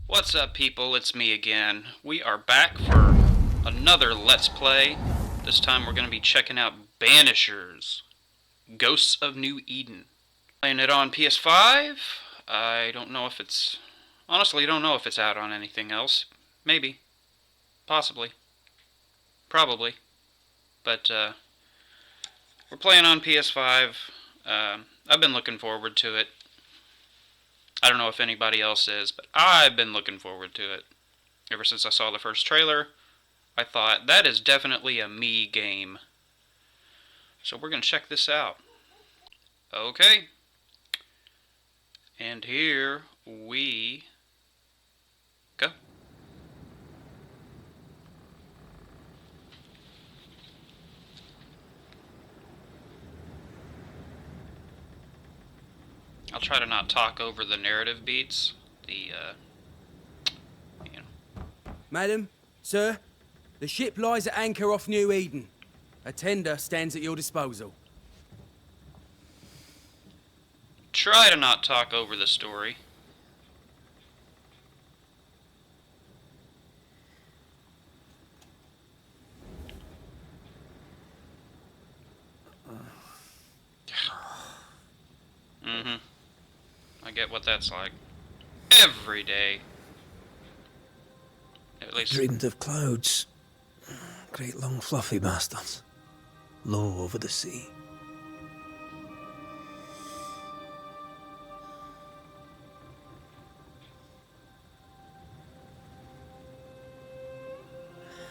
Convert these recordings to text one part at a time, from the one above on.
What's up, people? It's me again. We are back for another Let's Play. This time we're going to be checking out Banishers Ghosts of New Eden. Playing it on Ps5. I don't know if it's... Honestly, don't know if it's out on anything else. Maybe. Possibly. Probably. But, we're playing on PS5. I've been looking forward to it. I don't know if anybody else is, but I've been looking forward to it. Ever since I saw the first trailer, I thought, that is definitely a me game. So we're going to check this out. Okay. And here we go. I'll try to not talk over the narrative beats. Madam, sir, the ship lies at anchor off New Eden. A tender stands at your disposal. Try to not talk over the story. I get what that's like. Every day. At least. Dreamed of clouds. Great long fluffy bastards. Low over the sea.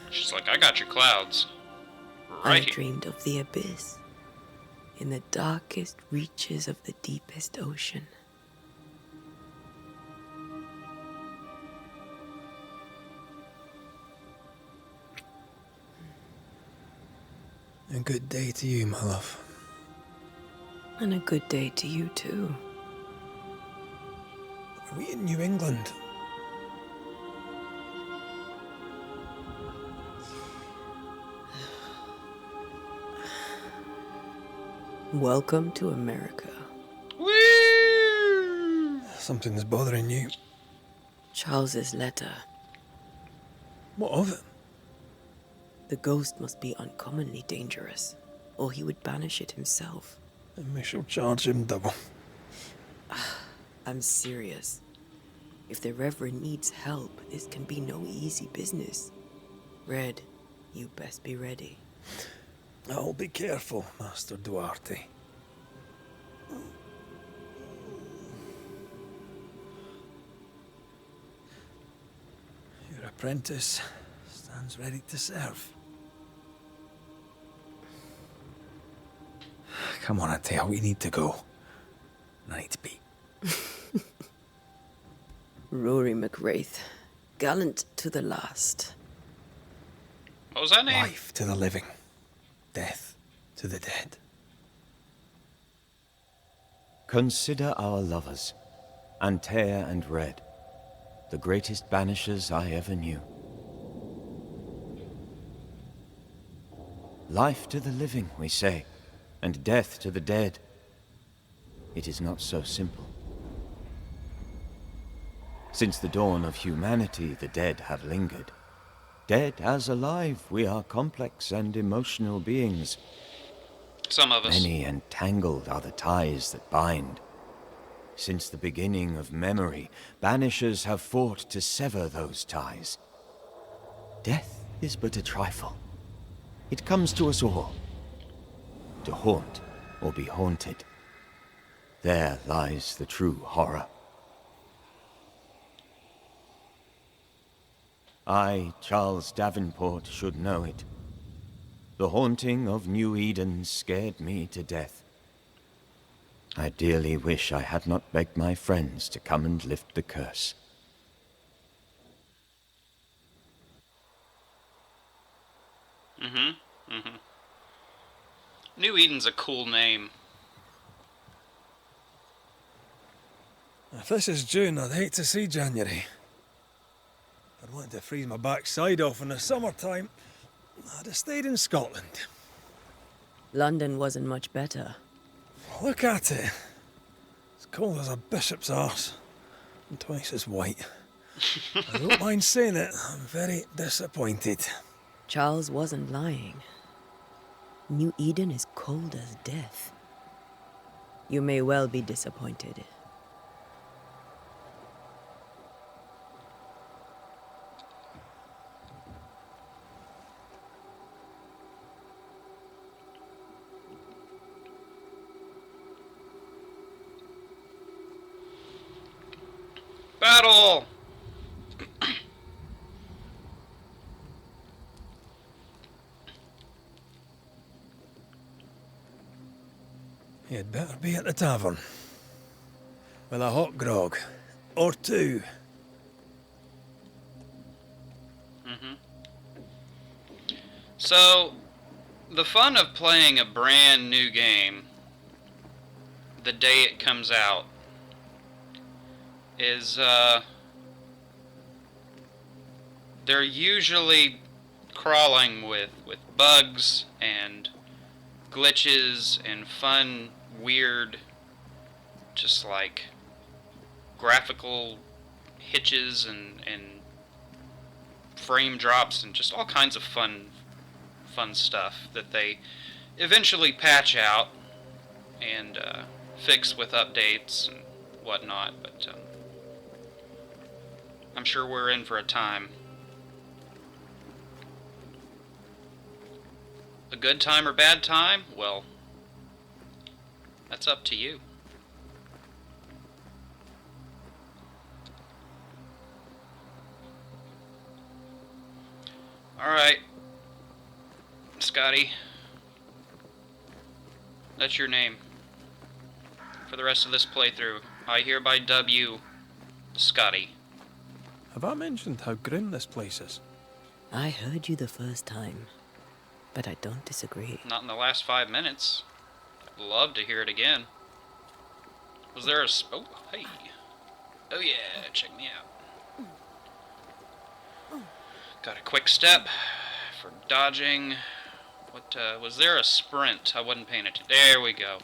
She's like, I got your clouds. I Right here. dreamed of the abyss, in the darkest reaches of the deepest ocean. A good day to you, my love. And a good day to you too. Are we in New England? Welcome to America. Woo! Something's bothering you. Charles's letter. What of it? The ghost must be uncommonly dangerous, or he would banish it himself. And we shall charge him double. I'm serious. If the Reverend needs help, this can be no easy business. Red, you best be ready. I'll be careful, Master Duarte. Your apprentice stands ready to serve. Come on, Atea, we need to go. I need to be. Rory McWraith, gallant to the last. What was that name? Life to the living, death to the dead. Consider our lovers, Antea and Red, the greatest banishers I ever knew. Life to the living, we say, and death to the dead. It is not so simple. Since the dawn of humanity, the dead have lingered. Dead as alive, we are complex and emotional beings. Some of us. Many and tangled are the ties that bind. Since the beginning of memory, banishers have fought to sever those ties. Death is but a trifle. It comes to us all. To haunt or be haunted. There lies the true horror. I, Charles Davenport, should know it. The haunting of New Eden scared me to death. I dearly wish I had not begged my friends to come and lift the curse. New Eden's a cool name. If this is June, I'd hate to see January. I'd want to freeze my backside off in the summertime. I'd have stayed in Scotland. London wasn't much better. Look at it. As cold as a bishop's arse. And twice as white. I don't mind saying it, I'm very disappointed. Charles wasn't lying. New Eden is cold as death. You may well be disappointed. Battle! You'd better be at the tavern. With a hot grog. Or two. So, the fun of playing a brand new game the day it comes out is, they're usually crawling with bugs and glitches and fun, weird, just like graphical hitches and frame drops and just all kinds of fun stuff that they eventually patch out and fix with updates and whatnot, but I'm sure we're in for a time. A good time or bad time? Well, that's up to you. Alright, Scotty. That's your name. For the rest of this playthrough, I hereby dub you Scotty. Have I mentioned how grim this place is? I heard you the first time, but I don't disagree. Not in the last 5 minutes. I'd love to hear it again. Was there a oh, hey. Oh yeah, check me out. Got a quick step for dodging. What, was there a sprint? I wasn't paying attention. There we go.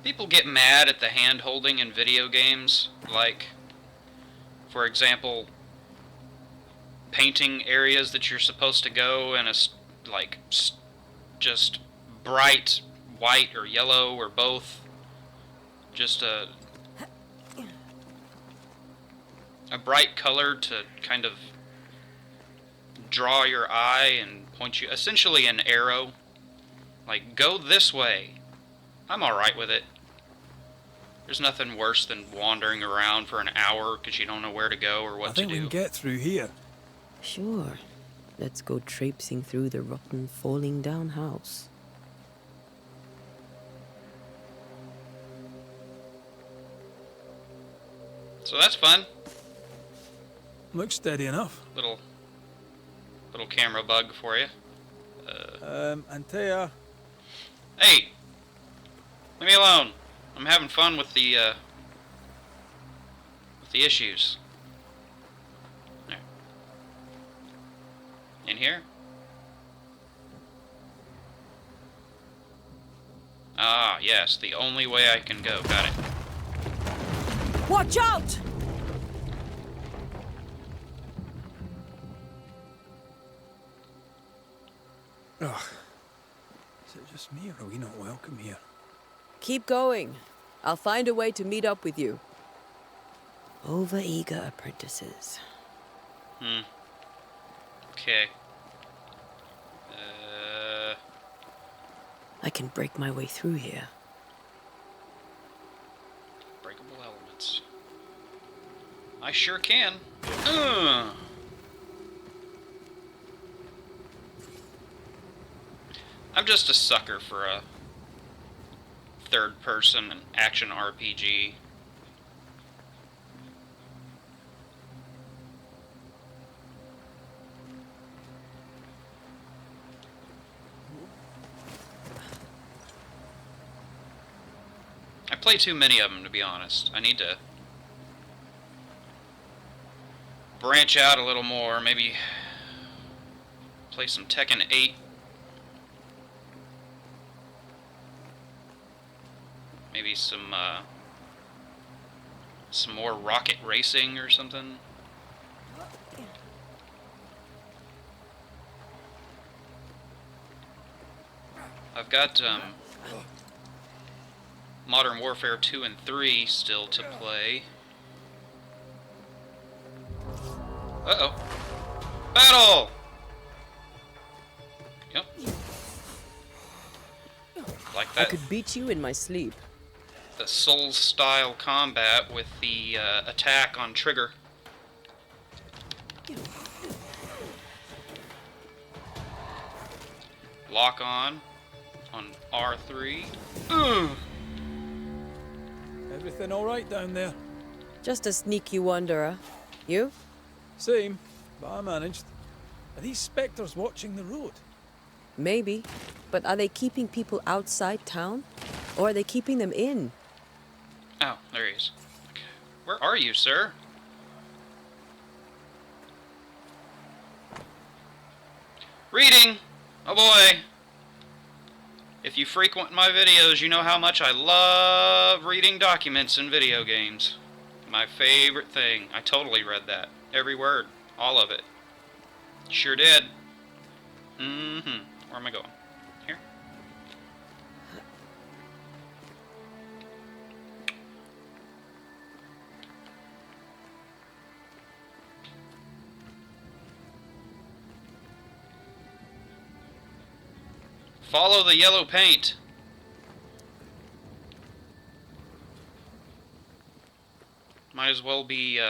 People get mad at the hand holding in video games, like, for example, painting areas that you're supposed to go in a, like, just bright white or yellow or both. Just a bright color to kind of draw your eye and point you, essentially an arrow. Like, go this way. I'm alright with it. There's nothing worse than wandering around for an hour because you don't know where to go or what to do. I think we can get through here. Sure. Let's go traipsing through the rotten, falling down house. So that's fun. Looks steady enough. Little camera bug for you. Antea. Hey! Leave me alone. I'm having fun with the issues. There. In here? Ah, yes, the only way I can go. Got it. Watch out! Ugh. Is it just me, or are we not welcome here? Keep going. I'll find a way to meet up with you. Overeager apprentices. Okay. I can break my way through here. Breakable elements. I sure can. I'm just a sucker for a third-person action RPG. play too many of them, to be honest. I need to branch out a little more. Maybe play some Tekken 8. Maybe some more rocket racing or something. I've got Modern Warfare 2 and 3 still to play. Uh-oh. Battle! Yep. Like I that. could beat you in my sleep. The Souls-style combat with the attack on trigger. Lock on R3. Ugh. Everything all right down there? Just a sneaky wanderer. You? Same, but I managed. Are these spectres watching the road? Maybe. But are they keeping people outside town? Or are they keeping them in? Oh, there he is. Okay. Where are you, sir? Reading! Oh boy! If you frequent my videos, you know how much I love reading documents in video games. My favorite thing. I totally read that. Every word. All of it. Sure did. Mm-hmm. Where am I going? Here? Follow the yellow paint. Might as well be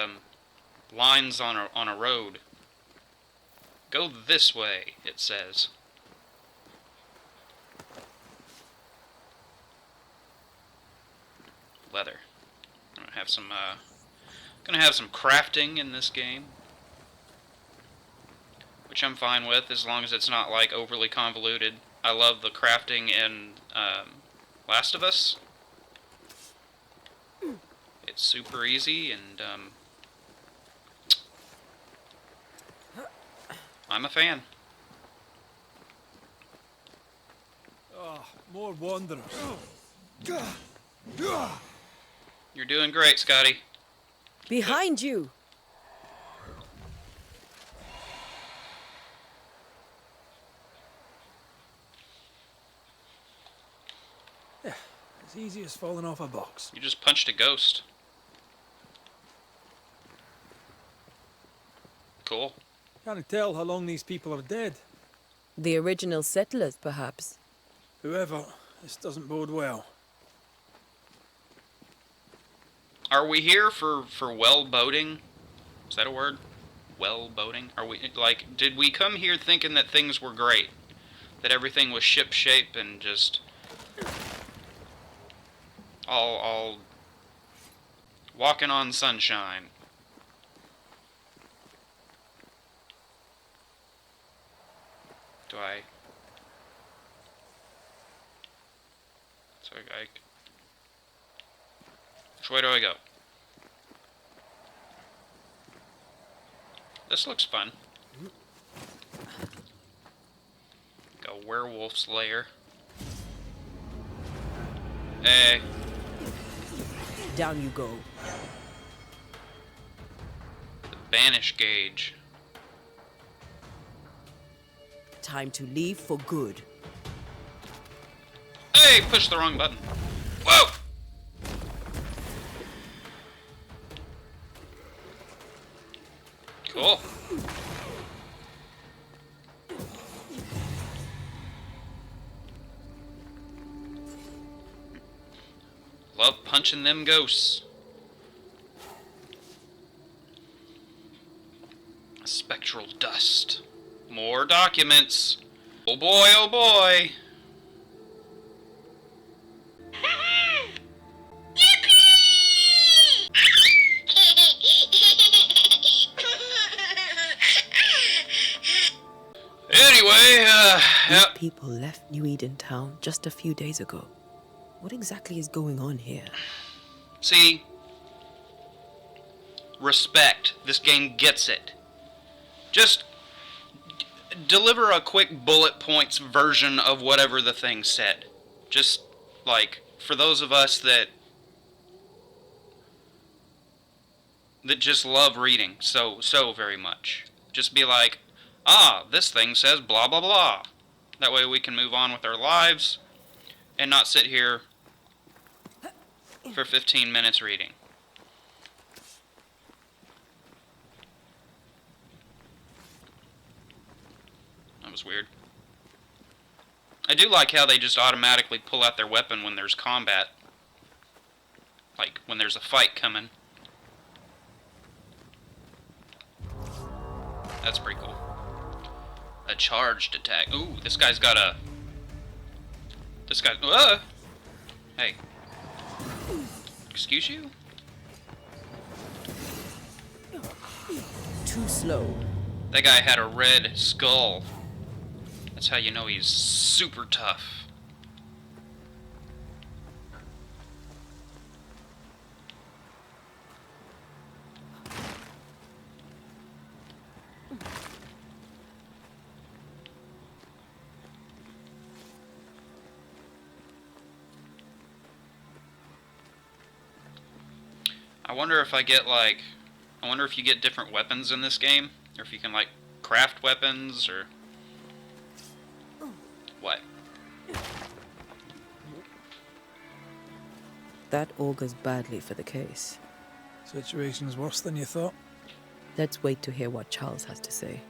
lines on a road. Go this way, it says. Leather. I'm gonna have some crafting in this game, which I'm fine with as long as it's not like overly convoluted. I love the crafting in Last of Us. It's super easy, and I'm a fan. Oh, more wanderers. You're doing great, Scotty. Behind you! As easy as falling off a box. You just punched a ghost. Cool. Can't tell how long these people are dead. The original settlers, perhaps. Whoever, this doesn't bode well. Are we here for well boating? Is that a word? Well boating? Are we like? Did we come here thinking that things were great, that everything was ship shape and just all walking on sunshine? Do I? So which way do I go? This looks fun. Go werewolf's lair. Hey. Down you go. The banish gauge. Time to leave for good. Hey, push the wrong button. Whoa! Cool. Love punching them ghosts. Spectral dust. More documents. Oh boy, oh boy. Anyway, These yep. people left New Eden Town just a few days ago. What exactly is going on here? See? Respect. This game gets it. Just deliver a quick bullet points version of whatever the thing said. Just, like, for those of us that just love reading so very much. Just be like, this thing says blah blah blah. That way we can move on with our lives and not sit here for 15 minutes reading. That was weird. I do like how they just automatically pull out their weapon when there's combat. Like, when there's a fight coming. That's pretty cool. A charged attack. Ooh, this guy's got a... This guy... Hey. Excuse you? Too slow. That guy had a red skull. That's how you know he's super tough. I wonder if I get like... I wonder if you get different weapons in this game. Or if you can like craft weapons or... What? That augurs badly for the case. Situation's worse than you thought. Let's wait to hear what Charles has to say.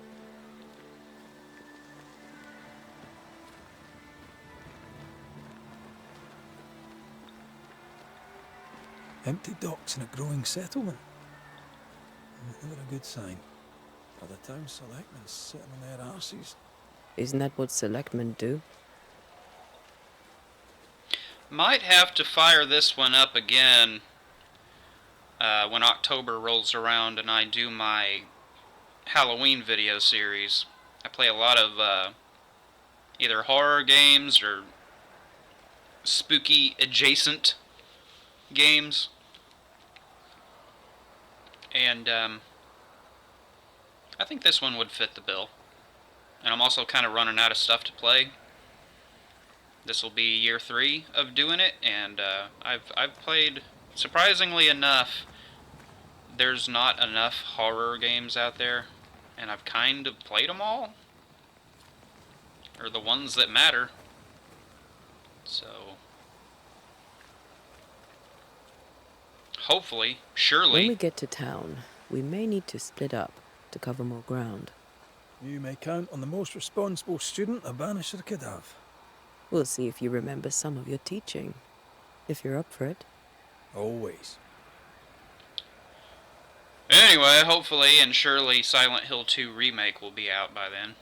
Empty docks in a growing settlement. Never a good sign. Are the town selectmen sitting on their arses? Isn't that what selectmen do? Might have to fire this one up again when October rolls around and I do my Halloween video series. I play a lot of either horror games or spooky adjacent games. And I think this one would fit the bill. And I'm also kind of running out of stuff to play. This will be year 3 of doing it, and I've played, surprisingly enough, there's not enough horror games out there, and I've kind of played them all, or the ones that matter. So hopefully, surely. When we get to town, we may need to split up to cover more ground. You may count on the most responsible student a Banisher could have. We'll see if you remember some of your teaching, if you're up for it. Always. Anyway, hopefully and surely Silent Hill 2 Remake will be out by then.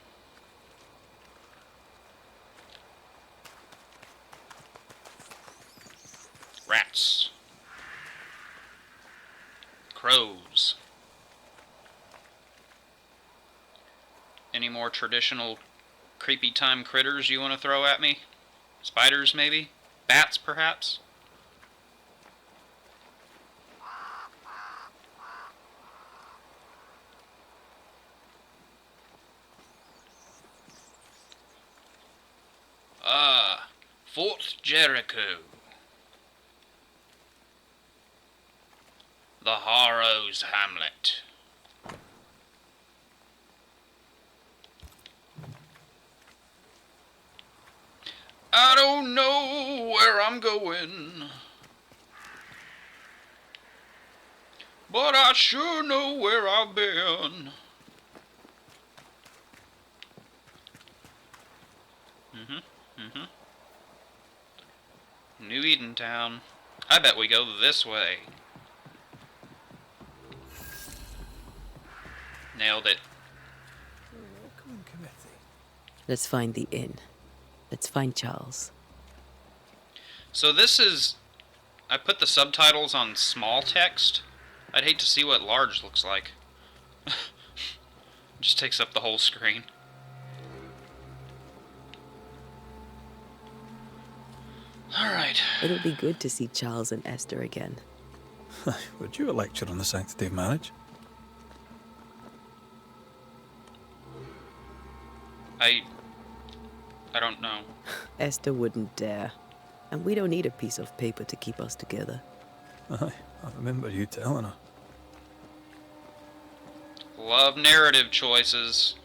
Rats. Crows. Any more traditional creepy time critters you want to throw at me? Spiders, maybe? Bats, perhaps? Fort Jericho. The Harrow's Hamlet. I don't know where I'm going, but I sure know where I've been. New Edentown. I bet we go this way. Nailed it. Welcome committee. Let's find the inn. Let's find Charles. So this is... I put the subtitles on small text. I'd hate to see what large looks like. Just takes up the whole screen. Alright. It'll be good to see Charles and Esther again. Would you a lecture on the sanctity of marriage? I don't know. Esther wouldn't dare. And we don't need a piece of paper to keep us together. Aye, I remember you telling her. Love narrative choices.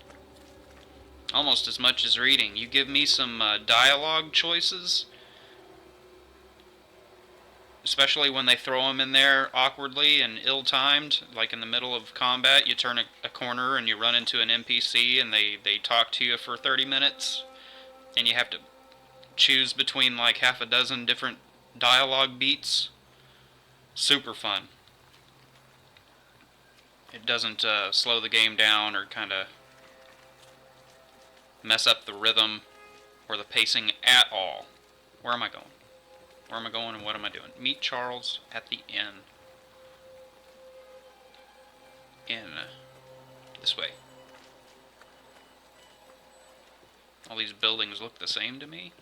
Almost as much as reading. You give me some dialogue choices. Especially when they throw them in there awkwardly and ill-timed. Like in the middle of combat, you turn a corner and you run into an NPC and they talk to you for 30 minutes. And you have to choose between like half a dozen different dialogue beats. Super fun. It doesn't slow the game down or kind of mess up the rhythm or the pacing at all. Where am I going? Where am I going and what am I doing? Meet Charles at the inn. This way. All these buildings look the same to me.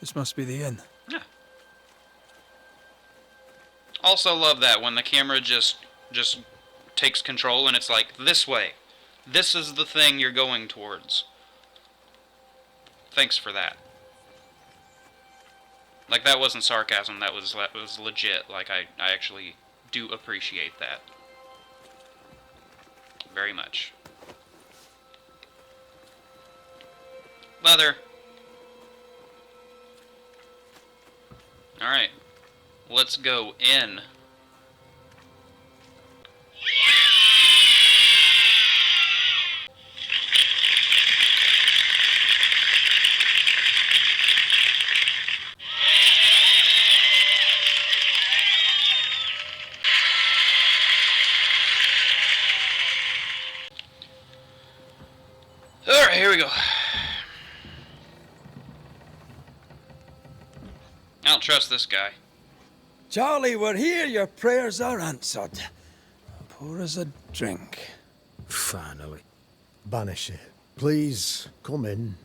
This must be the inn. Yeah. Also love that when the camera just takes control and it's like, this way. This is the thing you're going towards. Thanks for that. Like, that wasn't sarcasm, that was legit. Like, I actually do appreciate that. Very much. Leather. Alright. Let's go in. Alright, here we go. I don't trust this guy. Charlie, we're here. Your prayers are answered. Pour us a drink. Finally. Banisher, please come in.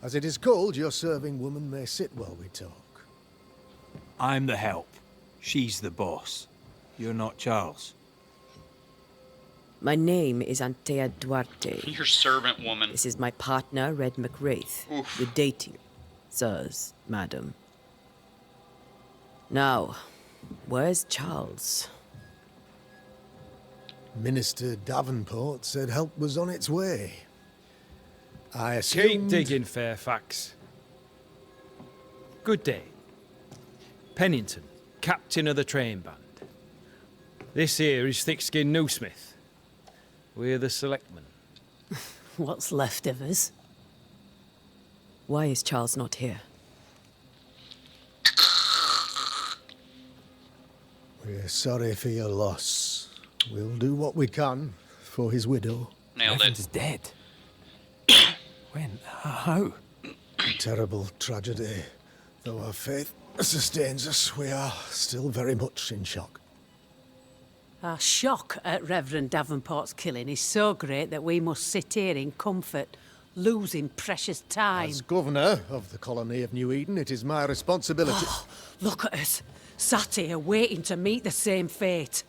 As it is called, your serving woman may sit while we talk. I'm the help. She's the boss. You're not Charles. My name is Antea Duarte. Your servant woman. This is my partner, Red McWraith. Oof. Good day to you, sirs, madam. Now, where's Charles? Minister Davenport said help was on its way. I Keep assumed... digging, Fairfax. Good day. Pennington, captain of the train band. This here is Thickskin Newsmith. We're the selectmen. What's left of us? Why is Charles not here? We're sorry for your loss. We'll do what we can for his widow. Nailed Reverend it. is dead. When? How? Terrible tragedy. Though our faith sustains us, we are still very much in shock. Our shock at Reverend Davenport's killing is so great that we must sit here in comfort, losing precious time. As governor of the colony of New Eden, it is my responsibility... Look at us, sat here waiting to meet the same fate.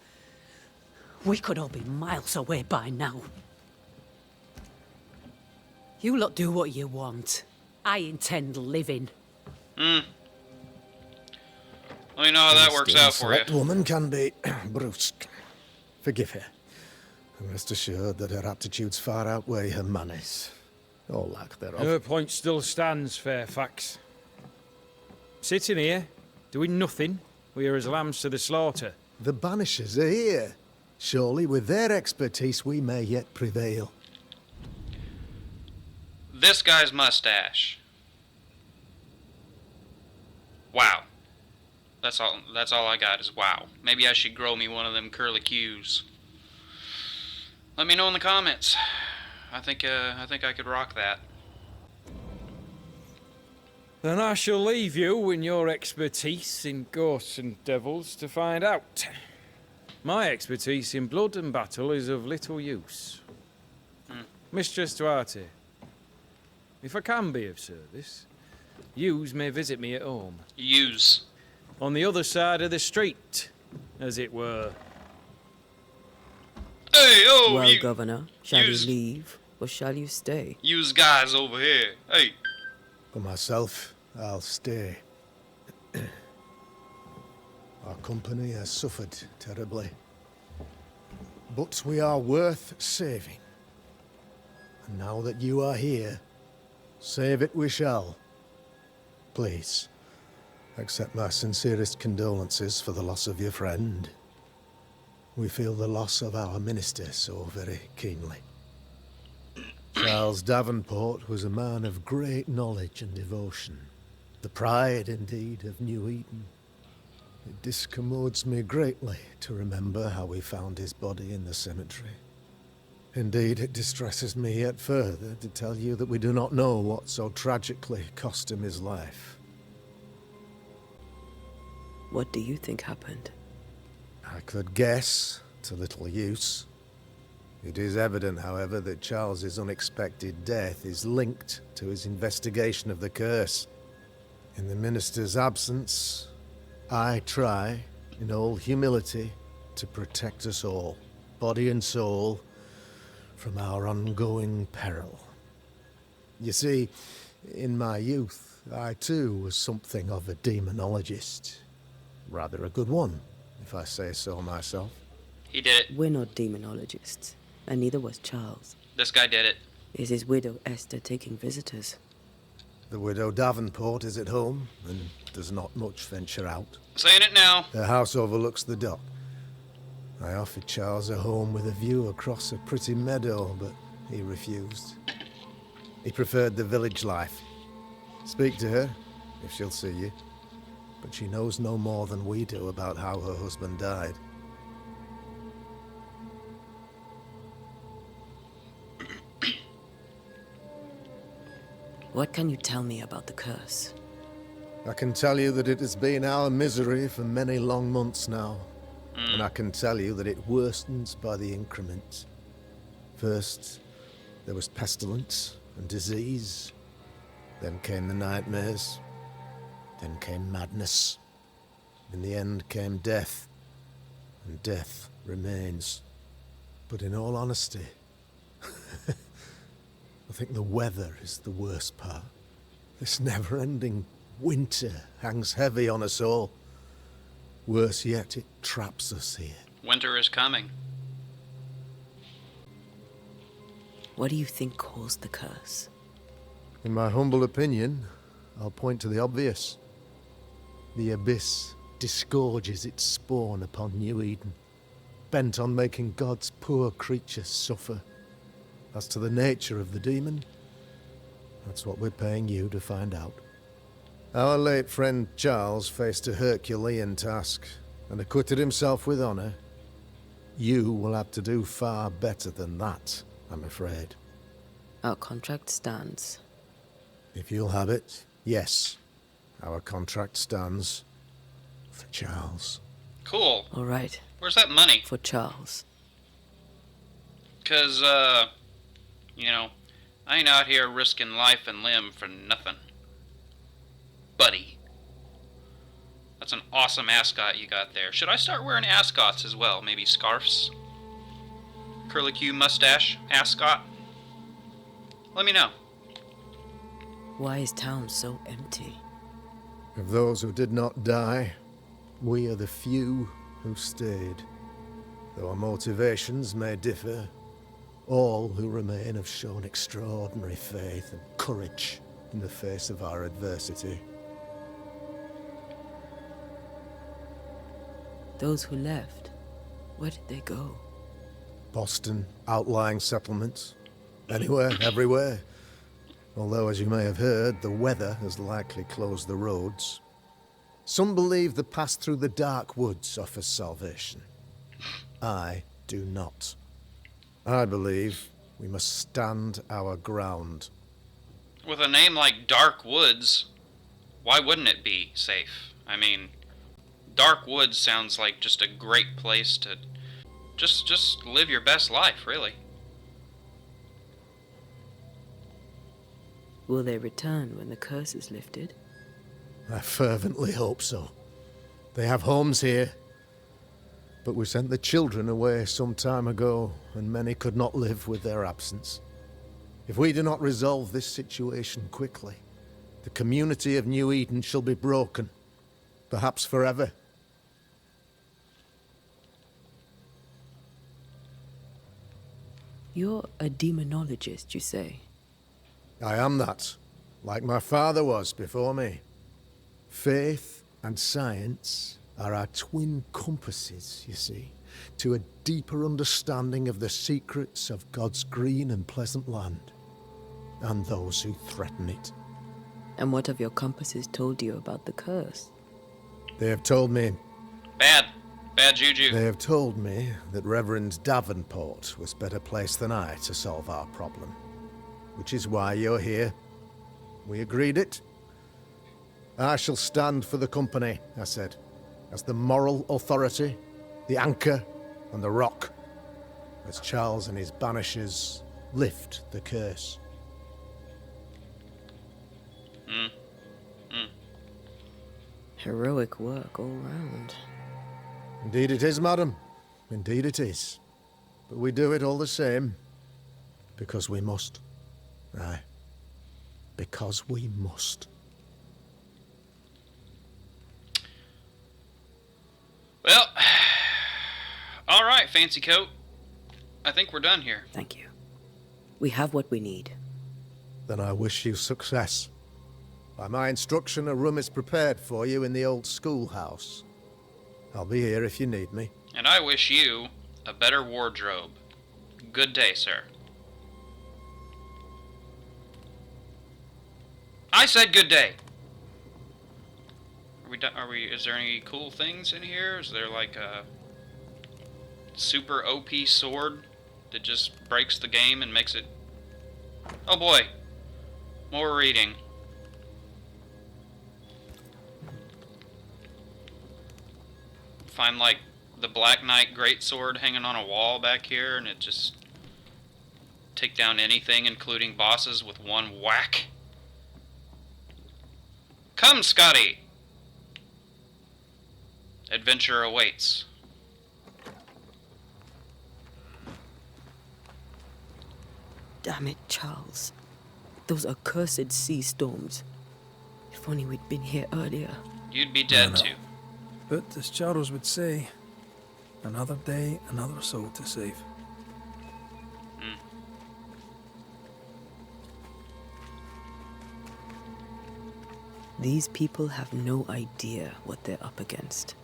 We could all be miles away by now. You lot do what you want. I intend living. Let me know how that works out for Select you. woman can be brusque. Forgive her. And rest assured that her aptitudes far outweigh her manners. Or lack thereof. Her point still stands, Fairfax. Sitting here, doing nothing, we are as lambs to the slaughter. The Banishers are here. Surely with their expertise we may yet prevail. This guy's mustache. Wow. That's all I got is wow. Maybe I should grow me one of them curly cues. Let me know in the comments. I think I could rock that. Then I shall leave you in your expertise in ghosts and devils to find out. My expertise in blood and battle is of little use. Mistress Duarte, if I can be of service, yous may visit me at home. Use. On the other side of the street, as it were. Hey, oh, Well, you, Governor, shall you use- leave or shall you stay? use guys over here. Hey. For myself, I'll stay. Our company has suffered terribly. But we are worth saving. And now that you are here, save it we shall. Please, accept my sincerest condolences for the loss of your friend. We feel the loss of our minister so very keenly. Charles Davenport was a man of great knowledge and devotion. The pride, indeed, of New Eden. It discommodes me greatly to remember how we found his body in the cemetery. Indeed, it distresses me yet further to tell you that we do not know what so tragically cost him his life. What do you think happened? I could guess, to little use. It is evident, however, that Charles's unexpected death is linked to his investigation of the curse. In the minister's absence, I try, in all humility, to protect us all, body and soul, from our ongoing peril. You see, in my youth, I too was something of a demonologist. Rather a good one, if I say so myself. He did it. We're not demonologists, and neither was Charles. This guy did it. Is his widow Esther taking visitors? The widow Davenport is at home, and does not much venture out. Saying it now. Her house overlooks the dock. I offered Charles a home with a view across a pretty meadow, but he refused. He preferred the village life. Speak to her, if she'll see you. But she knows no more than we do about how her husband died. What can you tell me about the curse? I can tell you that it has been our misery for many long months now. And I can tell you that it worstens by the increment. First, there was pestilence and disease. Then came the nightmares. Then came madness. In the end came death. And death remains. But in all honesty, I think the weather is the worst part. This never-ending winter hangs heavy on us all. Worse yet, it traps us here. Winter is coming. What do you think caused the curse? In my humble opinion, I'll point to the obvious. The abyss disgorges its spawn upon New Eden, bent on making God's poor creatures suffer. As to the nature of the demon, that's what we're paying you to find out. Our late friend Charles faced a Herculean task and acquitted himself with honor. You will have to do far better than that, I'm afraid. Our contract stands. If you'll have it, yes. Our contract stands for Charles. Cool. All right, Where's that money? for Charles. Because, you know, I ain't out here risking life and limb for nothing. Buddy. That's an awesome ascot you got there. Should I start wearing ascots as well? Maybe scarves? Curlicue mustache ascot? Let me know. Why is town so empty? Of those who did not die, we are the few who stayed. Though our motivations may differ, all who remain have shown extraordinary faith and courage in the face of our adversity. Those who left, where did they go? Boston, outlying settlements. Anywhere, everywhere. Although, as you may have heard, the weather has likely closed the roads. Some believe the pass through the dark woods offers salvation. I do not. I believe we must stand our ground. With a name like Dark Woods, why wouldn't it be safe? I mean, Dark Woods sounds like just a great place to just live your best life, really. Will they return when the curse is lifted? I fervently hope so. They have homes here. But we sent the children away some time ago, and many could not live with their absence. If we do not resolve this situation quickly, the community of New Eden shall be broken, perhaps forever. You're a demonologist, you say? I am that, like my father was before me. Faith and science are our twin compasses, you see, to a deeper understanding of the secrets of God's green and pleasant land, and those who threaten it. And what have your compasses told you about the curse? They have told me... Bad juju. They have told me that Reverend Davenport was better placed than I to solve our problem. Which is why you're here. We agreed it. I shall stand for the company, I said, as the moral authority, the anchor, and the rock, as Charles and his banishers lift the curse. Heroic work all round. Indeed it is, madam. Indeed it is. But we do it all the same, because we must. Aye. Because we must. Well, alright, Fancy Coat. I think we're done here. Thank you. We have what we need. Then I wish you success. By my instruction, a room is prepared for you in the old schoolhouse. I'll be here if you need me. And I wish you a better wardrobe. Good day, sir. I said good day. Are we done? Is there any cool things in here? Is there like a super OP sword that just breaks the game and makes it... Oh boy. More reading. Find like the Black Knight greatsword hanging on a wall back here, and it just take down anything, including bosses, with one whack. Come, Scotty! Adventure awaits. Damn it, Charles. Those accursed sea storms. If only we'd been here earlier. You'd be dead too. But as Charles would say, another day, another soul to save. These people have no idea what they're up against.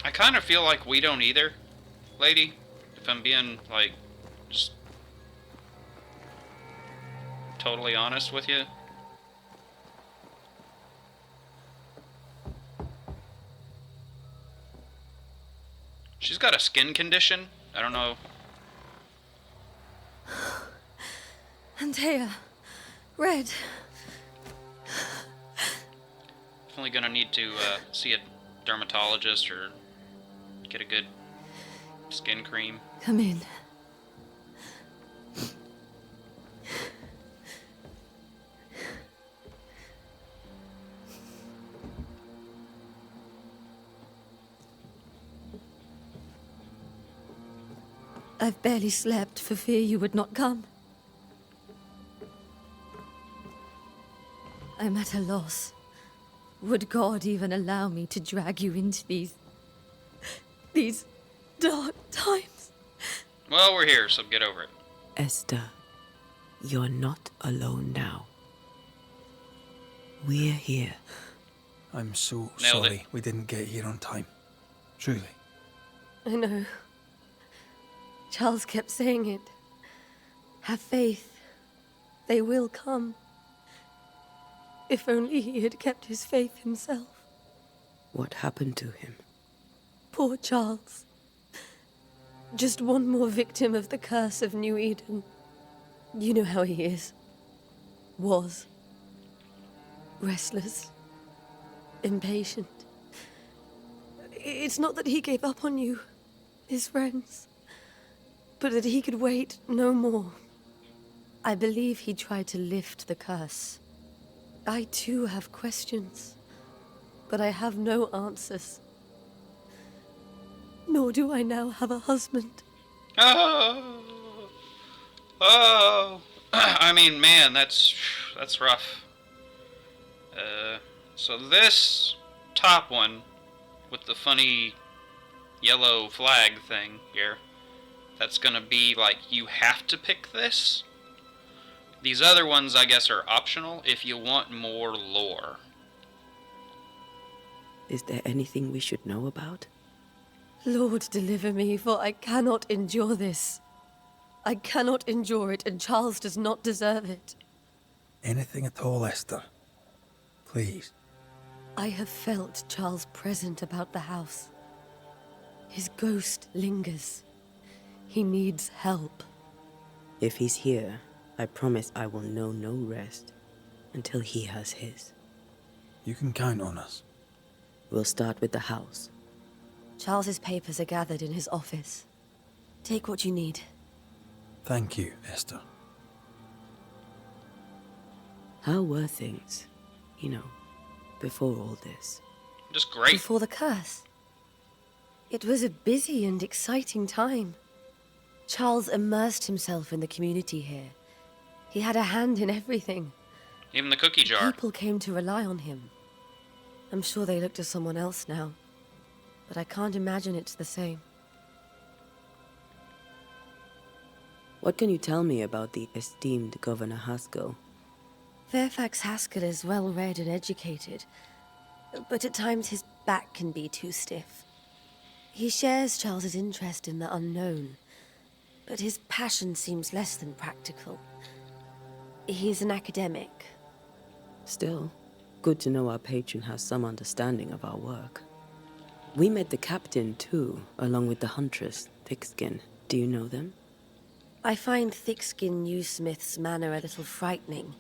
I kind of feel like we don't either, lady. If I'm being, like, just totally honest with you. She's got a skin condition. I don't know. Antea. Red. Definitely gonna need to see a dermatologist or get a good skin cream. Come in. I've barely slept for fear you would not come. I'm at a loss. Would God even allow me to drag you into these dark times? Well, we're here, so get over it. Esther, you're not alone now. We're here. I'm so Nailed sorry it. we didn't get here on time. Truly. I know. Charles kept saying it. Have faith. They will come. If only he had kept his faith himself. What happened to him? Poor Charles. Just one more victim of the curse of New Eden. You know how he is. Was. Restless. Impatient. It's not that he gave up on you, his friends, but that he could wait no more. I believe he tried to lift the curse. I too have questions, but I have no answers. Nor do I now have a husband. Oh, oh. I mean, man, that's rough. So this top one with the funny yellow flag thing here, that's gonna be like you have to pick this. These other ones, I guess, are optional if you want more lore. Is there anything we should know about? Lord, deliver me, for I cannot endure this. I cannot endure it, and Charles does not deserve it. Anything at all, Esther. Please. I have felt Charles present about the house. His ghost lingers. He needs help. If he's here, I promise I will know no rest until he has his. You can count on us. We'll start with the house. Charles's papers are gathered in his office. Take what you need. Thank you, Esther. How were things, before all this? Just great. Before the curse. It was a busy and exciting time. Charles immersed himself in the community here. He had a hand in everything. Even the cookie jar. People came to rely on him. I'm sure they look to someone else now, but I can't imagine it's the same. What can you tell me about the esteemed Governor Haskell? Fairfax Haskell is well-read and educated, but at times his back can be too stiff. He shares Charles's interest in the unknown, but his passion seems less than practical. He's an academic. Still, good to know our patron has some understanding of our work. We met the captain, too, along with the huntress, Thickskin. Do you know them? I find Thickskin Newsmith's manner a little frightening,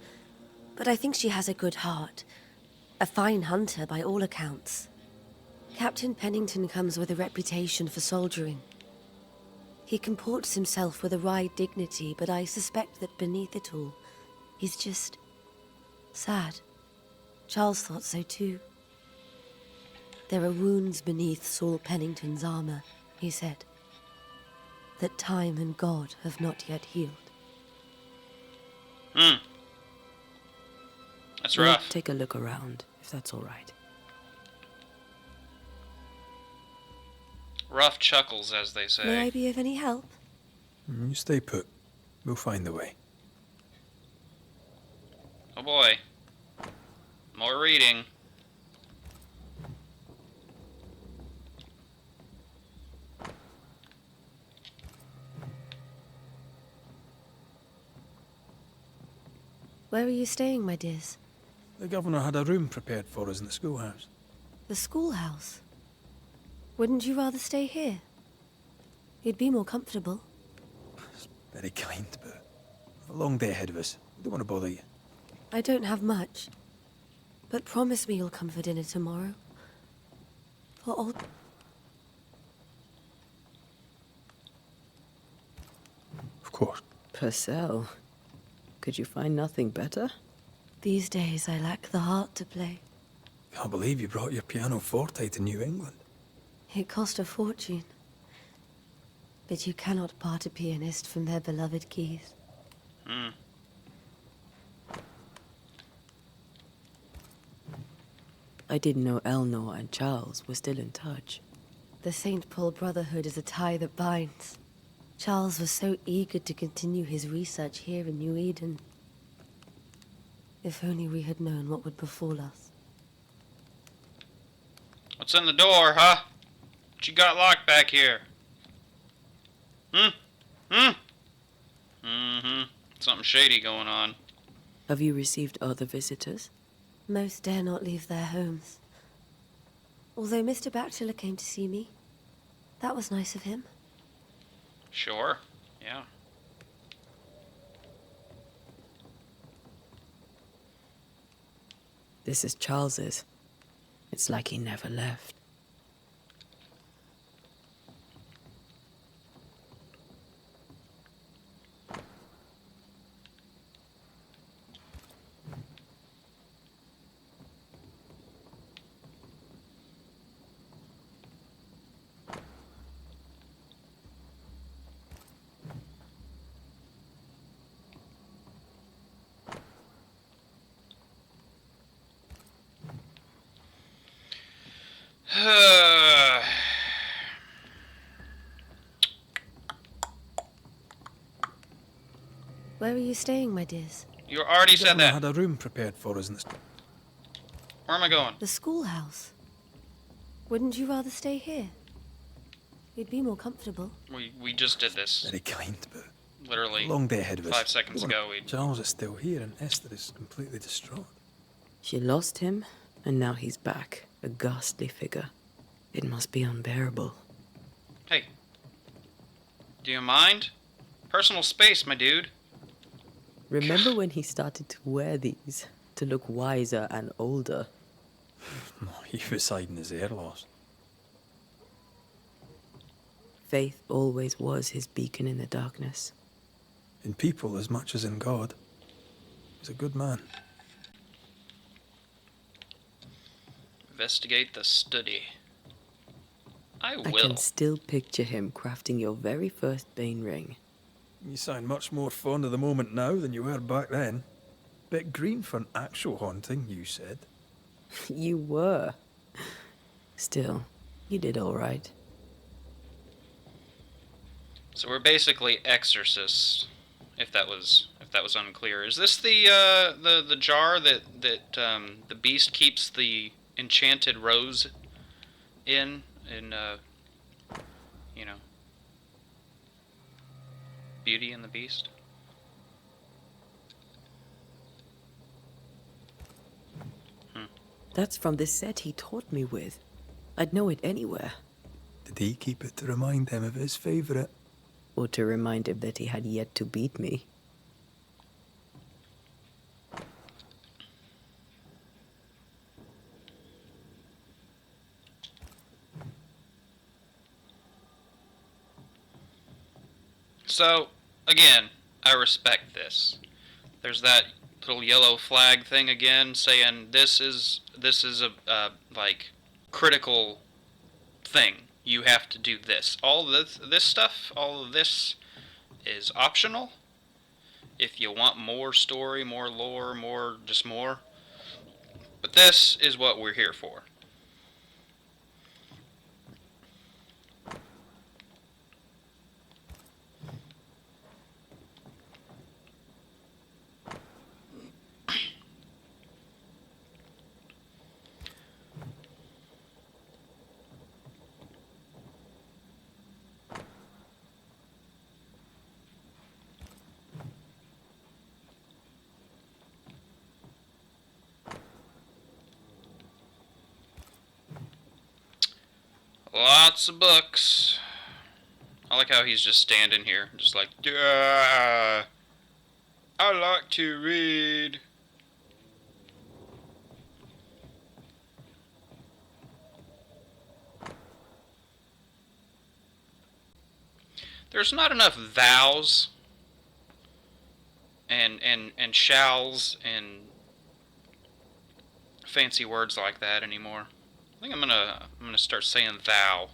but I think she has a good heart. A fine hunter by all accounts. Captain Pennington comes with a reputation for soldiering. He comports himself with a wry dignity, but I suspect that beneath it all, he's just sad. Charles thought so too. There are wounds beneath Saul Pennington's armor, he said, that time and God have not yet healed. That's We'll rough. take a look around, if that's all right. Rough chuckles, as they say. May I be of any help? You stay put. We'll find the way. Oh boy. More reading. Where are you staying, my dears? The governor had a room prepared for us in the schoolhouse. The schoolhouse? Wouldn't you rather stay here? You'd be more comfortable. It's very kind, but we've a long day ahead of us. We don't want to bother you. I don't have much, but promise me you'll come for dinner tomorrow. For all... Of course. Purcell, could you find nothing better? These days I lack the heart to play. Can't believe you brought your pianoforte to New England. It cost a fortune. But you cannot part a pianist from their beloved keys. I didn't know Eleanor and Charles were still in touch. The St. Paul Brotherhood is a tie that binds. Charles was so eager to continue his research here in New Eden. If only we had known what would befall us. What's in the door, huh? What you got locked back here? Something shady going on. Have you received other visitors? Most dare not leave their homes. Although Mr. Bachelor came to see me. That was nice of him. Sure. Yeah. This is Charles's. It's like he never left. Where are you staying, my dears? You already The said governor that. had a room prepared for us in the... Where am I going? The schoolhouse. Wouldn't you rather stay here? You'd be more comfortable. We just did this. Very kind, but Literally a long day ahead of us. 5 seconds ago. Charles is still here, and Esther is completely distraught. She lost him, and now he's back, a ghastly figure. It must be unbearable. Hey. Do you mind? Personal space, my dude. Remember when he started to wear these to look wiser and older? He was hiding his hair loss. Faith always was his beacon in the darkness. In people as much as in God. He's a good man. Investigate the study. I I will. can still picture him crafting your very first Bane ring. You sound much more fond of the moment now than you were back then. Bit green for an actual haunting, you said. You were. Still, you did all right. So we're basically exorcists, if that was unclear. Is this the jar that the beast keeps the enchanted rose in you know, Beauty and the Beast? That's from the set he taught me with. I'd know it anywhere. Did he keep it to remind him of his favourite? Or to remind him that he had yet to beat me. So, again, I respect this. There's that little yellow flag thing again, saying this is a like critical thing. You have to do this. All this stuff, all of this is optional. If you want more story, more lore, more. But this is what we're here for. Lots of books. I like how he's just standing here, just like, I like to read. There's not enough thous and shalls and fancy words like that anymore. I think I'm gonna start saying thou,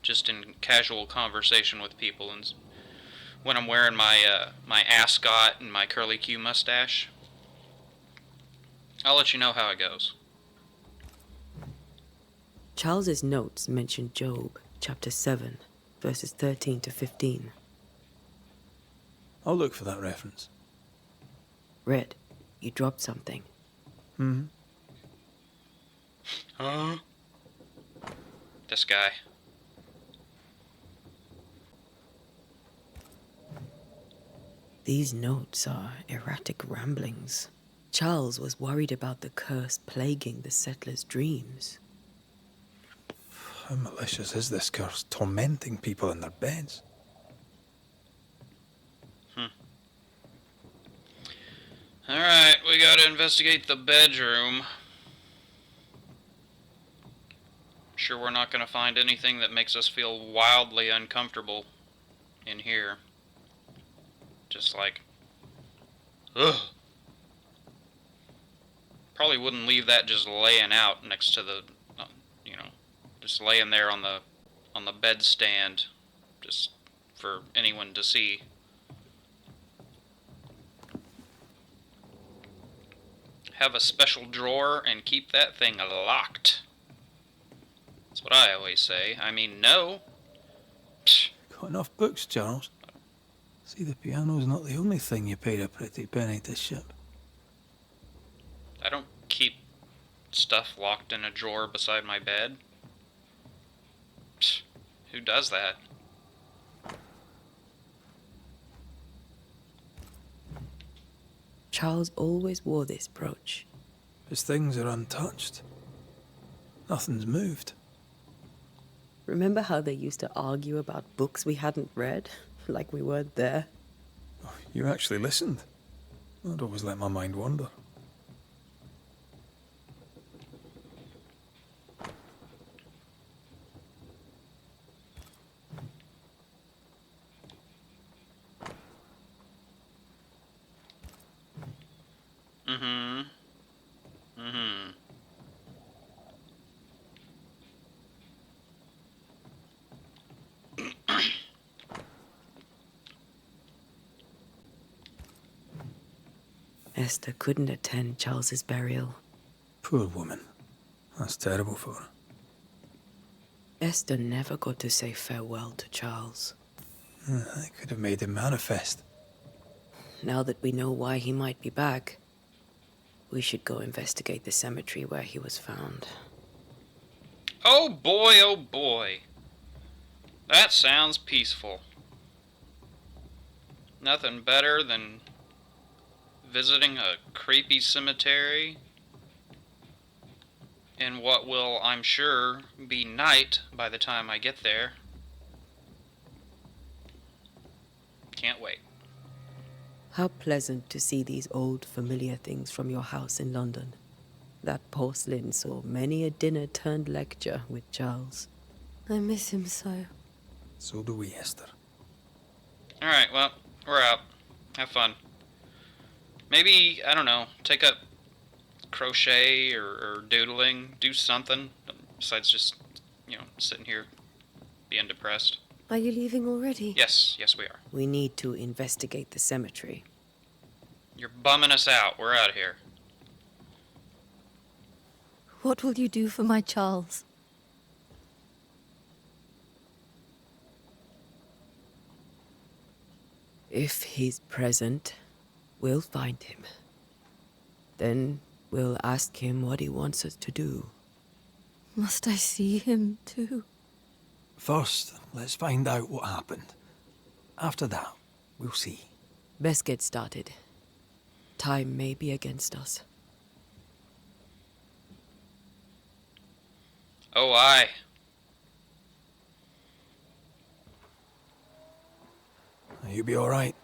just in casual conversation with people, and when I'm wearing my my ascot and my curly Q mustache. I'll let you know how it goes. Charles's notes mention Job, chapter 7, verses 13 to 15. I'll look for that reference. Red, you dropped something. Hmm. Huh? This guy. These notes are erratic ramblings. Charles was worried about the curse plaguing the settlers' dreams. How malicious is this curse, tormenting people in their beds? Alright, we gotta investigate the bedroom. Sure we're not gonna find anything that makes us feel wildly uncomfortable in here. Just like, ugh. Probably wouldn't leave that just laying out next to the, you know, just laying there on the bedstand, just for anyone to see. Have a special drawer and keep that thing locked. That's what I always say. I mean, no. Psh. Got enough books, Charles? See, the piano's not the only thing you paid a pretty penny to ship. I don't keep stuff locked in a drawer beside my bed. Psh. Who does that? Charles always wore this brooch. His things are untouched. Nothing's moved. Remember how they used to argue about books we hadn't read? Like we weren't there? Oh, you actually listened. I'd always let my mind wander. Mm-hmm. Mm-hmm. Esther couldn't attend Charles's burial. Poor woman. That's terrible for her. Esther never got to say farewell to Charles. I could have made him manifest. Now that we know why he might be back, we should go investigate the cemetery where he was found. Oh boy, oh boy. That sounds peaceful. Nothing better than visiting a creepy cemetery in what will, I'm sure, be night by the time I get there. Can't wait. How pleasant to see these old familiar things from your house in London. That porcelain saw many a dinner turned lecture with Charles. I miss him so. So do we, Esther. Alright, well, we're out. Have fun. Maybe, I don't know, take up crochet or doodling. Do something besides just, sitting here being depressed. Are you leaving already? Yes, we are. We need to investigate the cemetery. You're bumming us out. We're out of here. What will you do for my Charles? If he's present, we'll find him. Then we'll ask him what he wants us to do. Must I see him too? First, let's find out what happened. After that, we'll see. Best get started. Time may be against us. Oh, aye. You be all right?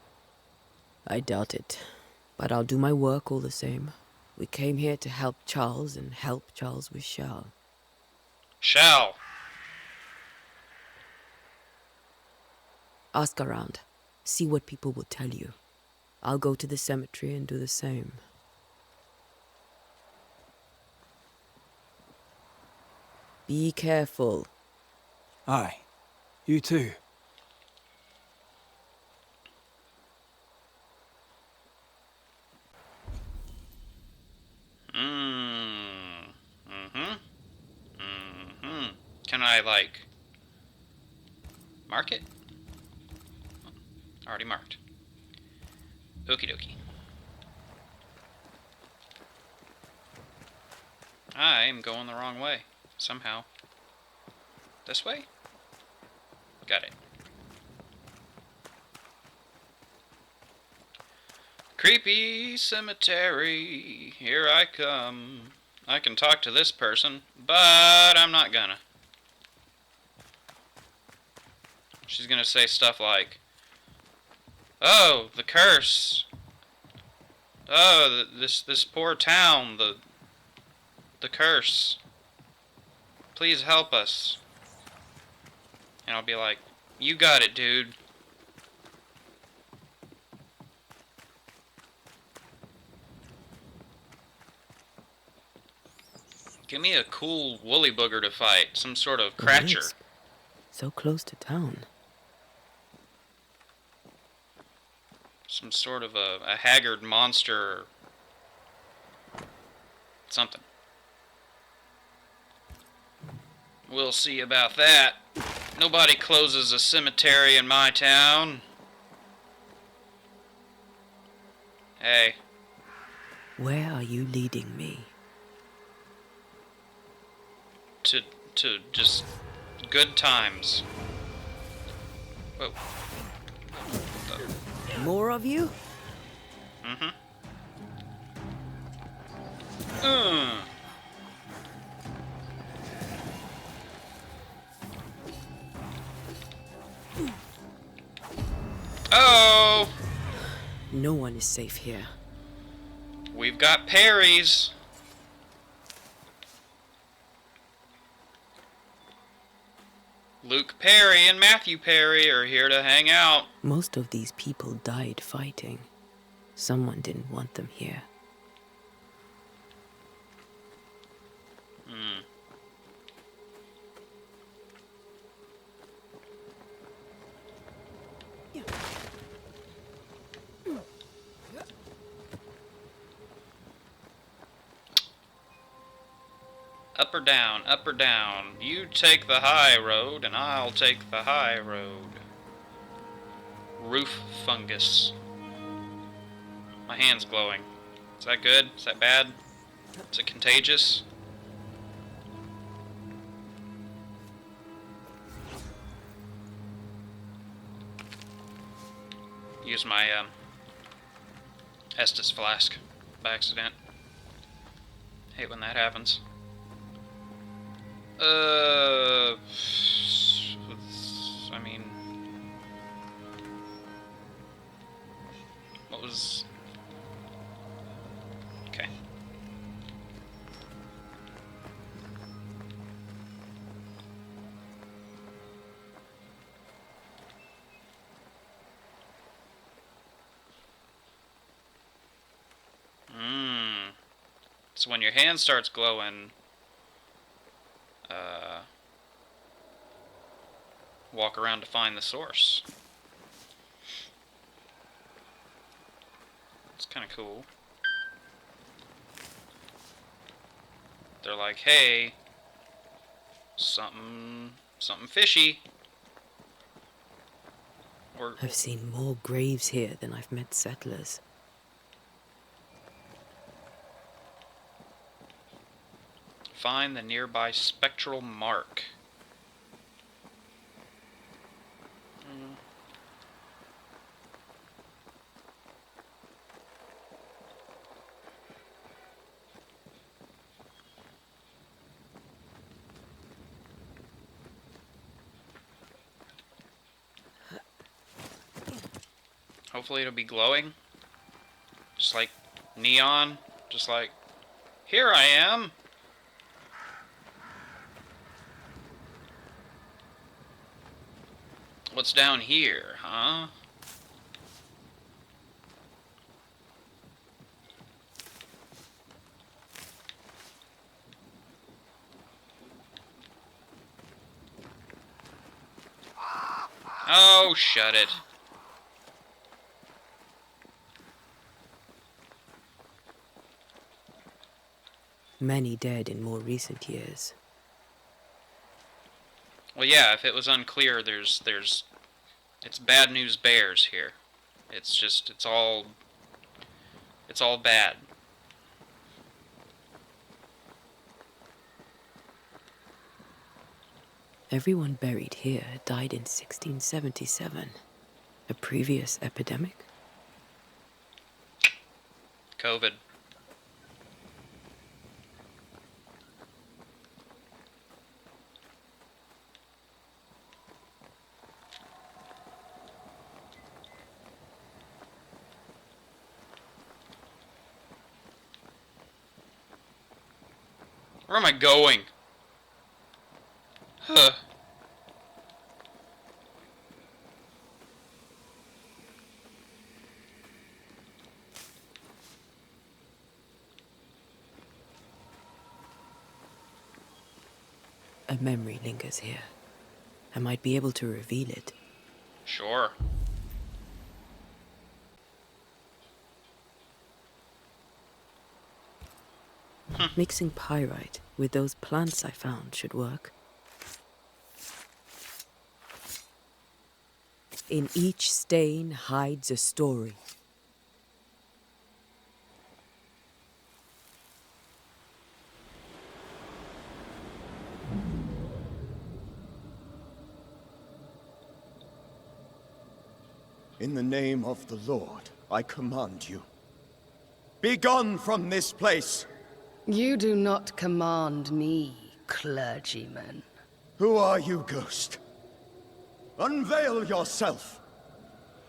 I doubt it, but I'll do my work all the same. We came here to help Charles, and help Charles we shall. Shall. Ask around. See what people will tell you. I'll go to the cemetery and do the same. Be careful. Aye. You too. Can I, mark it? Already marked. Okie dokie. I'm going the wrong way, somehow. This way? Got it. Creepy cemetery, here I come. I can talk to this person, but I'm not gonna. She's gonna say stuff like, "Oh, the curse. Oh, this poor town, the curse. Please help us. And I'll be like, you got it, dude. Give me a cool woolly booger to fight. Some sort of A cratcher. wisp. So close to town. Some sort of a haggard monster. Or something. We'll see about that. Nobody closes a cemetery in my town. Hey. Where are you leading me? To just good times. Whoa. More of you? Mm-hmm. Oh! No one is safe here. We've got parries. Luke Perry and Matthew Perry are here to hang out. Most of these people died fighting. Someone didn't want them here. Up or down, up or down. You take the high road and I'll take the high road. Roof fungus. My hand's glowing. Is that good? Is that bad? Is it contagious? Use my Estus flask by accident. Hate when that happens. I mean, what was... Okay. So when your hand starts glowing, walk around to find the source. It's kind of cool. They're like, hey, something fishy. Or I've seen more graves here than I've met settlers. find the nearby spectral mark. Hopefully it'll be glowing. Just like neon. Just like, here I am! What's down here, huh? Oh, shut it. Many dead in more recent years. Well, yeah, if it was unclear, it's bad news bears here. It's all bad. Everyone buried here died in 1677. A previous epidemic? COVID. Where am I going? Huh. A memory lingers here. I might be able to reveal it. Sure. Mixing pyrite with those plants I found should work. In each stain hides a story. In the name of the Lord, I command you. Be gone from this place! You do not command me, clergyman. Who are you, Ghost? Unveil yourself!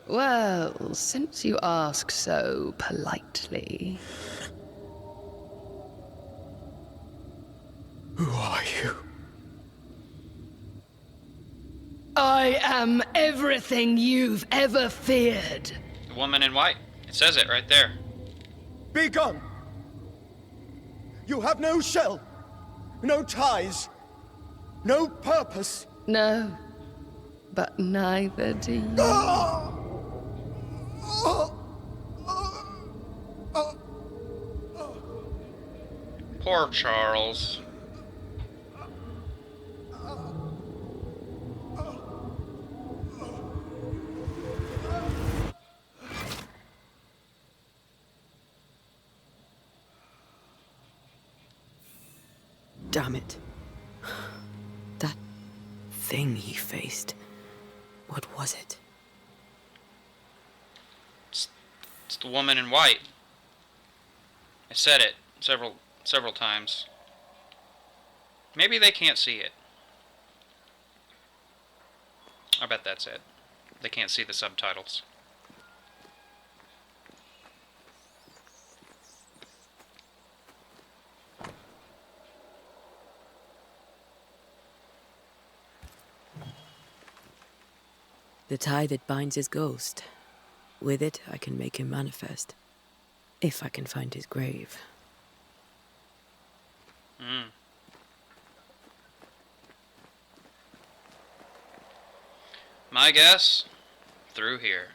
Well, since you ask so politely... Who are you? I am everything you've ever feared. The woman in white. It says it right there. Be gone! You have no shell, no ties, no purpose. No, but neither do you. Poor Charles. Damn it. That thing he faced. What was it? It's the woman in white. I said it several times. Maybe they can't see it. I bet that's it. They can't see the subtitles. The tie that binds his ghost. With it, I can make him manifest. If I can find his grave. My guess? Through here.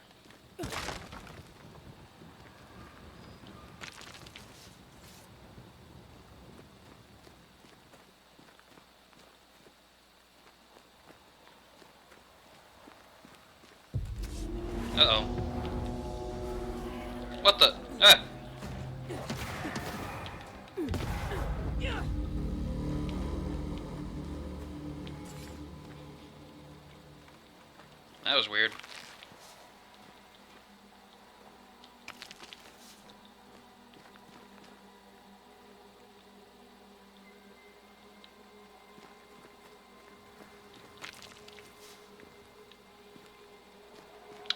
Uh-oh. What the? Ah! That was weird.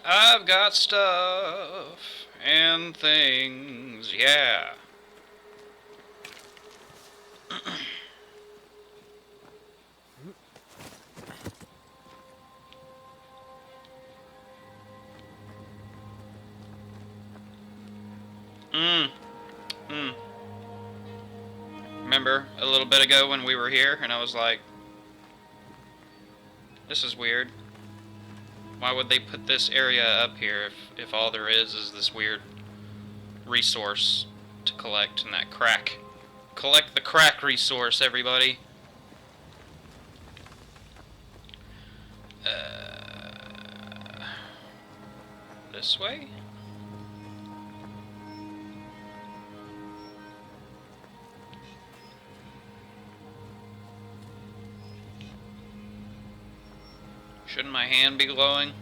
I've got stuff and things, yeah. Remember a little bit ago when we were here and I was like, this is weird. Why would they put this area up here if all there is this weird resource to collect and that crack? Collect the crack resource, everybody. This way? Shouldn't my hand be glowing?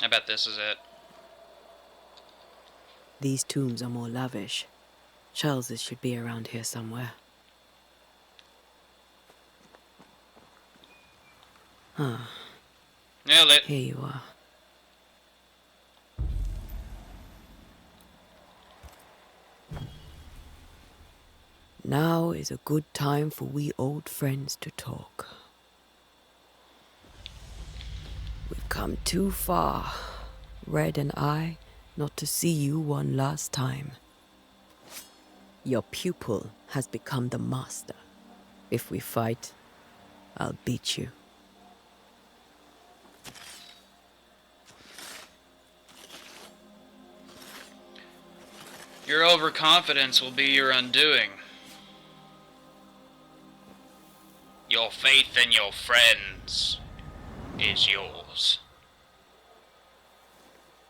I bet this is it. These tombs are more lavish. Charles's should be around here somewhere. Nailed it. Here you are. Now is a good time for we old friends to talk. We've come too far, Red and I, not to see you one last time. Your pupil has become the master. If we fight, I'll beat you. Your overconfidence will be your undoing. Your faith in your friends is yours.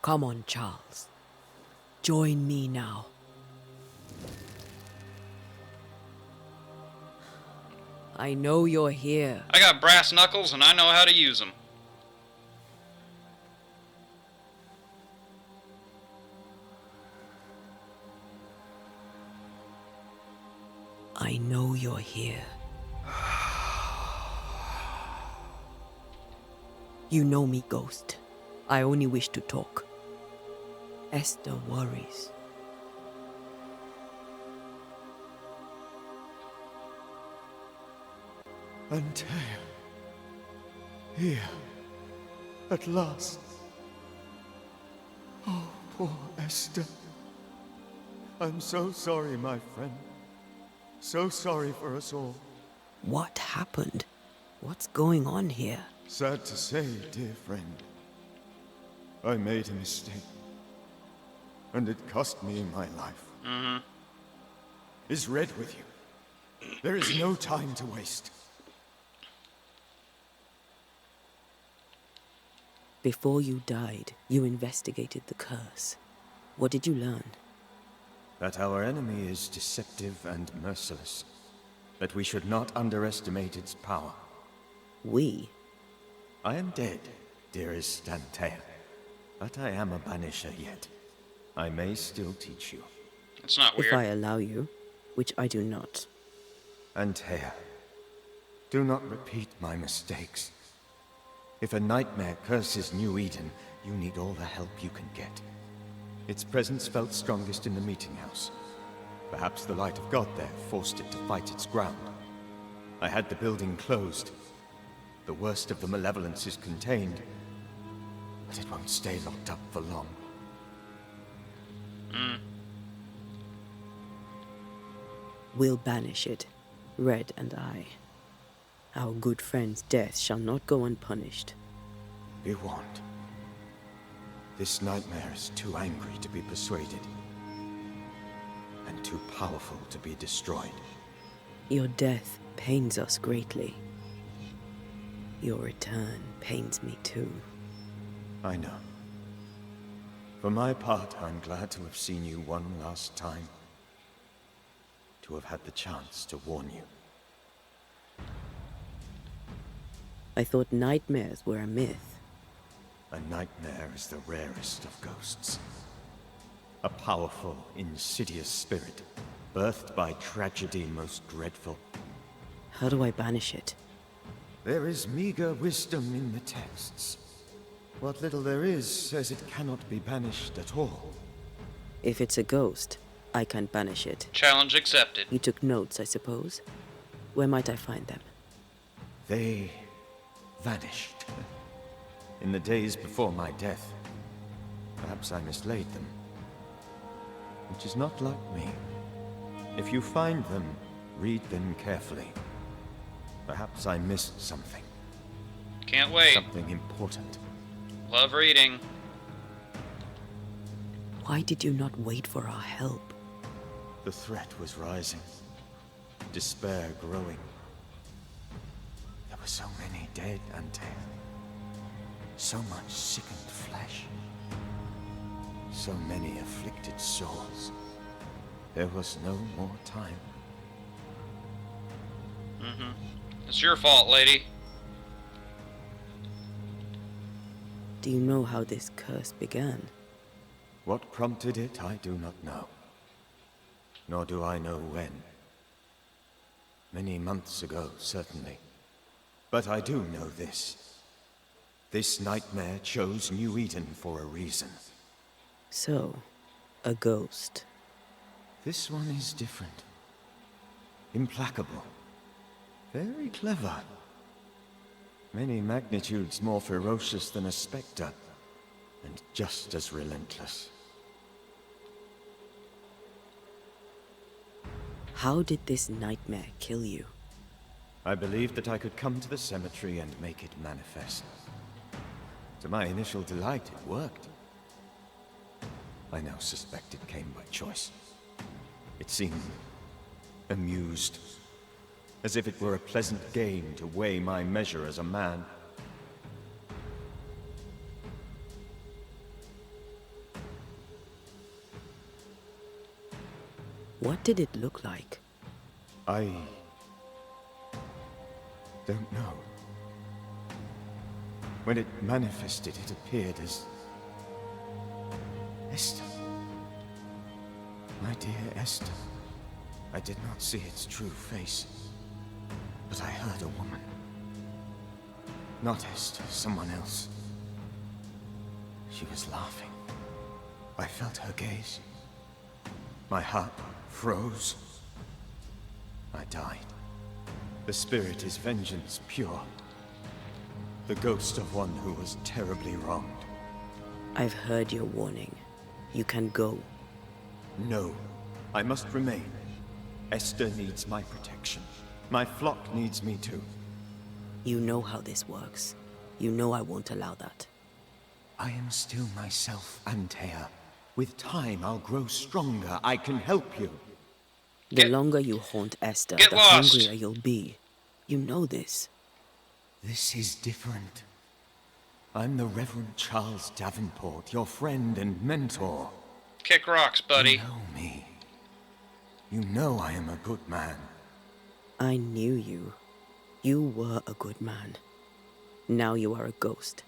Come on, Charles. Join me now. I know you're here. I got brass knuckles and I know how to use them. I know you're here. You know me, Ghost. I only wish to talk. Esther worries. Antea. Here. At last. Oh, poor Esther. I'm so sorry, my friend. So sorry for us all. What happened? What's going on here? Sad to say, dear friend. I made a mistake. And it cost me my life. Is Red with you? There is no time to waste. Before you died, you investigated the curse. What did you learn? That our enemy is deceptive and merciless. That we should not underestimate its power. We? I am dead, dearest Antea. But I am a banisher yet. I may still teach you. It's not weird. If I allow you, which I do not. Antea, do not repeat my mistakes. If a nightmare curses New Eden, you need all the help you can get. Its presence felt strongest in the meeting house. Perhaps the light of God there forced it to fight its ground. I had the building closed. The worst of the malevolence is contained, but it won't stay locked up for long. We'll banish it, Red and I. Our good friend's death shall not go unpunished. Be warned. This nightmare is too angry to be persuaded, and too powerful to be destroyed. Your death pains us greatly. Your return pains me too. I know. For my part, I'm glad to have seen you one last time. To have had the chance to warn you. I thought nightmares were a myth. A nightmare is the rarest of ghosts. A powerful, insidious spirit, birthed by tragedy most dreadful. How do I banish it? There is meager wisdom in the texts. What little there is says it cannot be banished at all. If it's a ghost, I can't banish it. Challenge accepted. You took notes, I suppose? Where might I find them? They vanished. In the days before my death. Perhaps I mislaid them. Which is not like me. If you find them, read them carefully. Perhaps I missed something. Can't wait. Something important. Love reading. Why did you not wait for our help? The threat was rising. Despair growing. There were so many dead, Antea. So much sickened flesh. So many afflicted souls. There was no more time. It's your fault, lady. Do you know how this curse began? What prompted it, I do not know. Nor do I know when. Many months ago, certainly. But I do know this. This nightmare chose New Eden for a reason. So, a ghost. This one is different. Implacable. Very clever. Many magnitudes more ferocious than a spectre, and just as relentless. How did this nightmare kill you? I believed that I could come to the cemetery and make it manifest. To my initial delight, it worked. I now suspect it came by choice. It seemed amused, as if it were a pleasant game to weigh my measure as a man. What did it look like? I don't know. When it manifested, it appeared as Esther. My dear Esther. I did not see its true face, but I heard a woman. Not Esther, someone else. She was laughing. I felt her gaze. My heart froze. I died. The spirit is vengeance pure. The ghost of one who was terribly wronged. I've heard your warning. You can go. No, I must remain. Esther needs my protection. My flock needs me too. You know how this works. You know I won't allow that. I am still myself, Antea. With time, I'll grow stronger. I can help you. The longer you haunt Esther, Get the lost. hungrier you'll be. You know this. This is different. I'm the Reverend Charles Davenport, your friend and mentor. Kick rocks, buddy. You know me. You know I am a good man. I knew you. You were a good man. Now you are a ghost,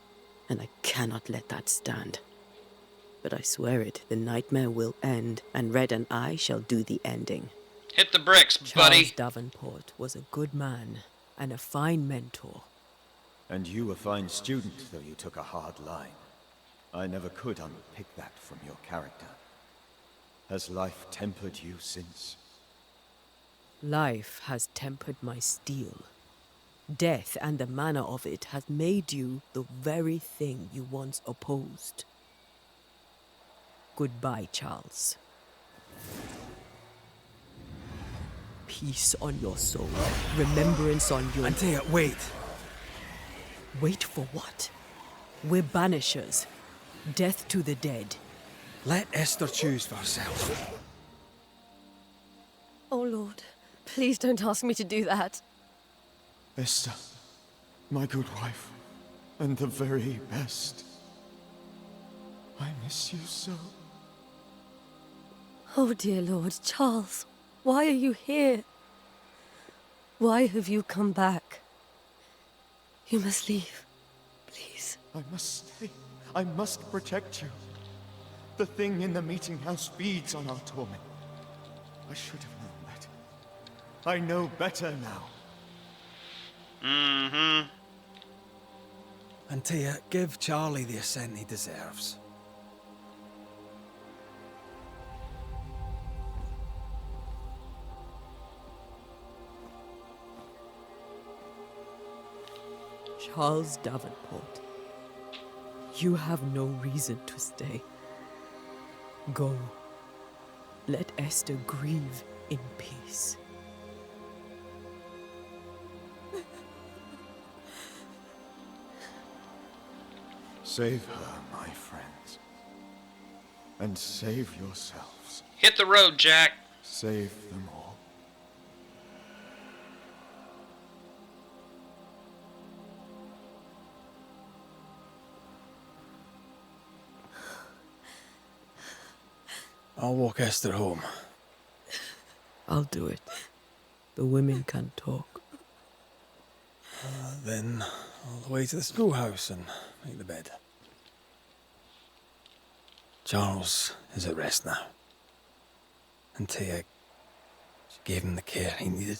and I cannot let that stand. But I swear it, the nightmare will end, and Red and I shall do the ending. Hit the bricks, Charles buddy. Davenport was a good man and a fine mentor. And you a fine student, though you took a hard line. I never could unpick that from your character. Has life tempered you since? Life has tempered my steel. Death and the manner of it has made you the very thing you once opposed. Goodbye, Charles. Peace on your soul. Remembrance on your... Antea, wait. Wait for what? We're banishers. Death to the dead. Let Esther choose for herself. Oh, Lord, please don't ask me to do that. Esther, my good wife, and the very best. I miss you so. Oh, dear Lord, Charles, why are you here? Why have you come back? You must leave, please. I must stay. I must protect you. The thing in the meeting house feeds on our torment. I should have known better. I know better now. Mm-hmm. Antea, give Charlie the ascent he deserves. Charles Davenport, you have no reason to stay. Go. Let Esther grieve in peace. Save her, my friends. And save yourselves. Hit the road, Jack. Save them all. I'll walk Esther home. I'll do it. The women can't talk. Then all the way to the schoolhouse and make the bed. Charles is at rest now. Antea, she gave him the care he needed.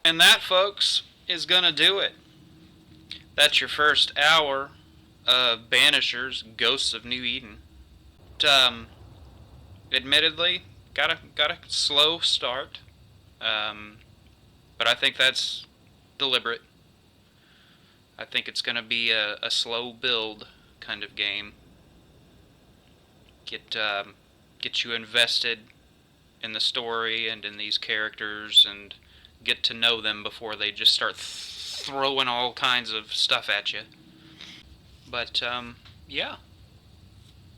And that, folks, is gonna do it. That's your first hour of Banishers Ghosts of New Eden. Admittedly, got a slow start, but I think that's deliberate. I think it's going to be a slow build kind of game. Get you invested in the story and in these characters, and get to know them before they just start throwing all kinds of stuff at you. But yeah,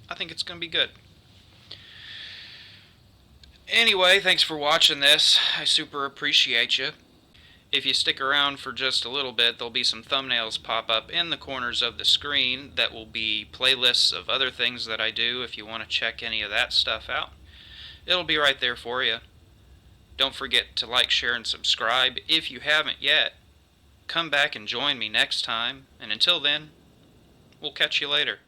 I think it's going to be good. Anyway, thanks for watching this. I super appreciate you. If you stick around for just a little bit, there'll be some thumbnails pop up in the corners of the screen that will be playlists of other things that I do if you want to check any of that stuff out. It'll be right there for you. Don't forget to like, share, and subscribe if you haven't yet. Come back and join me next time, and until then, we'll catch you later.